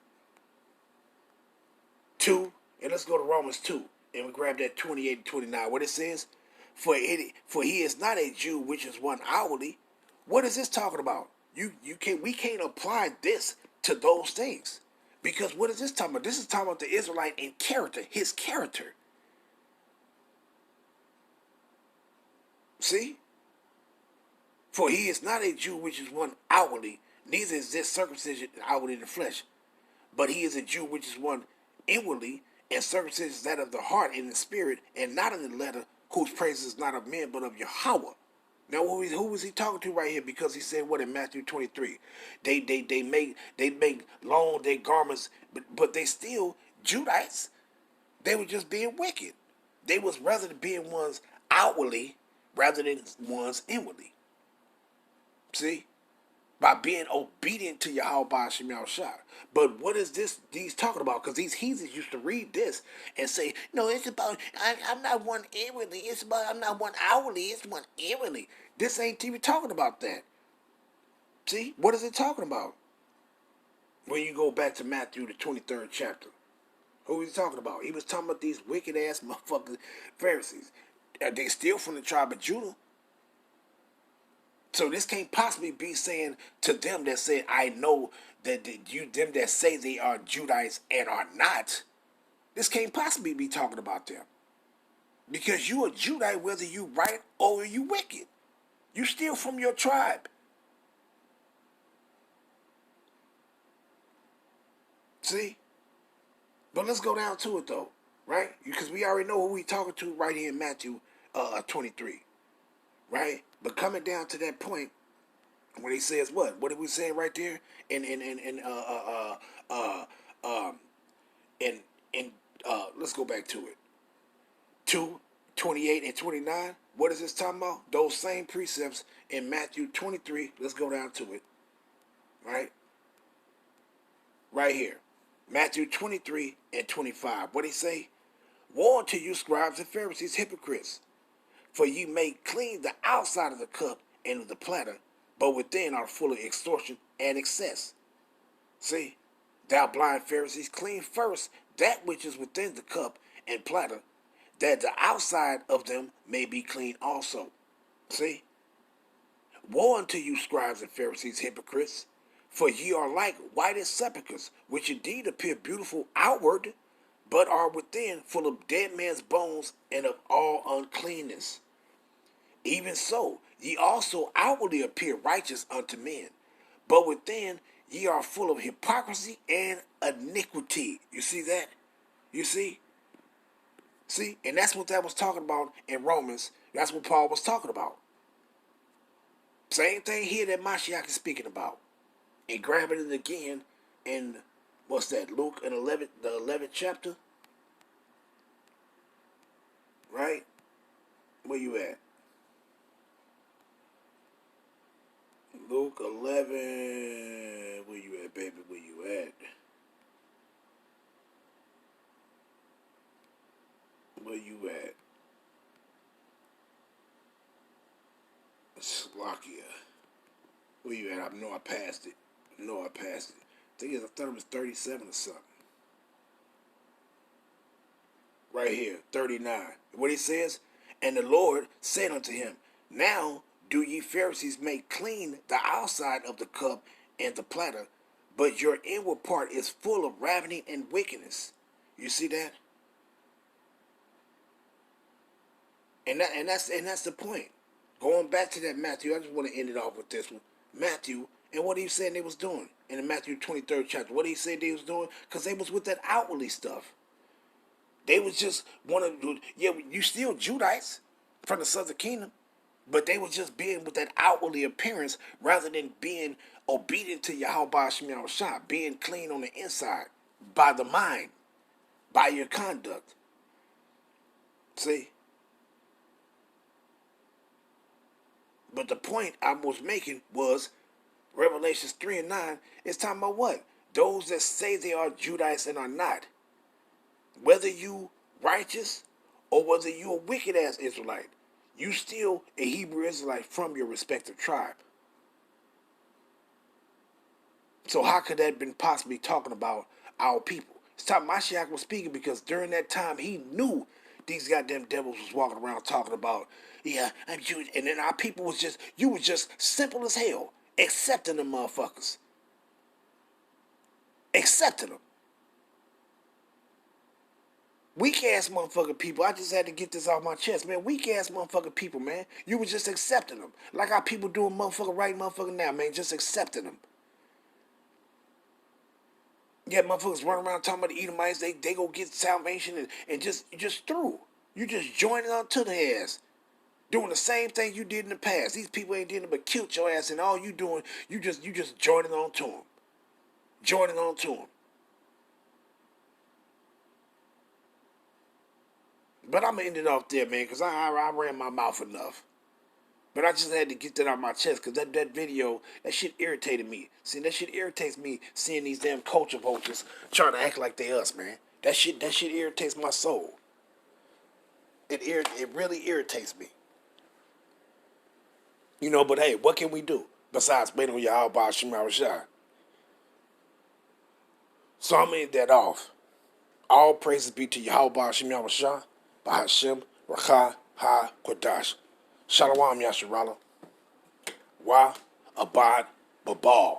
2. And let's go to Romans 2. And we grab that 28 and 29. What it says? For he is not a Jew which is one outwardly. What is this talking about? We can't apply this to those things. Because what is this talking about? This is talking about the Israelite in character, his character. See? For he is not a Jew which is one outwardly, neither is this circumcision outwardly in the flesh. But he is a Jew which is one inwardly, and circumcision is that of the heart and the spirit, and not in the letter, whose praise is not of men, but of Yahweh. Now, who was he talking to right here? Because he said what in Matthew 23? They make long their garments, but they still Judites. They were just being wicked. They was rather than being ones outwardly rather than ones inwardly. See? By being obedient to Yahweh Ba'ashem Yahushua. But what is these talking about? Because these heathens used to read this and say, no, it's about, I'm not one inwardly. It's about, I'm not one outwardly. It's one inwardly. This ain't even talking about that. See? What is it talking about? When you go back to Matthew, the 23rd chapter. Who was he talking about? He was talking about these wicked-ass motherfucking Pharisees. They still from the tribe of Judah. So this can't possibly be saying to them that say, I know that them that say they are Judites and are not. This can't possibly be talking about them. Because you a Judite whether you right or you wicked. You still from your tribe. See? But let's go down to it though, right? Because we already know who we talking to right here in Matthew 23. Right? But coming down to that point when he says what? What did we say right there? Let's go back to it. 2:28 and 29. What is this talking about? Those same precepts in Matthew 23. Let's go down to it. Right? Right here. Matthew 23 and 25. What did he say? Woe unto you, scribes and Pharisees, hypocrites! For ye make clean the outside of the cup and of the platter, but within are full of extortion and excess. See, thou blind Pharisees, clean first that which is within the cup and platter, that the outside of them may be clean also. See? Woe unto you, scribes and Pharisees, hypocrites! For ye are like whited sepulchres, which indeed appear beautiful outward, but are within full of dead men's bones and of all uncleanness. Even so, ye also outwardly appear righteous unto men, but within ye are full of hypocrisy and iniquity. You see that? You see? See, and that's what that was talking about in Romans. That's what Paul was talking about. Same thing here that Mashiach is speaking about. And grabbing it again in, what's that, Luke in 11, the 11th chapter? Right? Where you at? Luke 11. Where you at, baby? Where you at? Where you at? Slovakia. Where you at? I know I passed it. I thought it was 37 or something. Right here, 39. What he says? And the Lord said unto him, now do ye Pharisees make clean the outside of the cup and the platter, but your inward part is full of ravening and wickedness. You see that? And that's the point. Going back to that Matthew, I just want to end it off with this one. Matthew, and what he said they was doing in the Matthew 23rd chapter. What he said they was doing, because they was with that outwardly stuff. They was just you still Judites from the southern kingdom, but they was just being with that outwardly appearance rather than being obedient to Yahweh Shem Shah, being clean on the inside, by the mind, by your conduct. See? But the point I was making was Revelations 3 and 9 is talking about what? Those that say they are Judites and are not. Whether you righteous or whether you a wicked ass Israelite, you still a Hebrew Israelite from your respective tribe. So how could that have been possibly talking about our people? It's talking Mashiach was speaking because during that time he knew these goddamn devils was walking around talking about, yeah, I'm Jewish. And then our people was just, you was just simple as hell, accepting them motherfuckers. Accepting them. Weak ass motherfucking people. I just had to get this off my chest, man. Weak ass motherfucking people, man. You was just accepting them. Like our people doing motherfucking right motherfucking now, man. Just accepting them. Yeah, motherfuckers run around talking about the Edomites. They go get salvation and just through. You just joining on to the ass. Doing the same thing you did in the past. These people ain't doing but cute your ass, and all you doing, you just joining on to them. Joining on to them. But I'm going to end it off there, man, because I ran my mouth enough. But I just had to get that out my chest, because that video, that shit irritated me. See, that shit irritates me, seeing these damn culture vultures trying to act like they us, man. That shit irritates my soul. It really irritates me. You know, but hey, what can we do besides wait on Yahweh Shem Shah? So I'm going to end that off. All praises be to Yahweh Shem Shah, Bahashem, Rakha, Ha, Kodash. Shalom, Yasharala. Wa, Abad, Babal.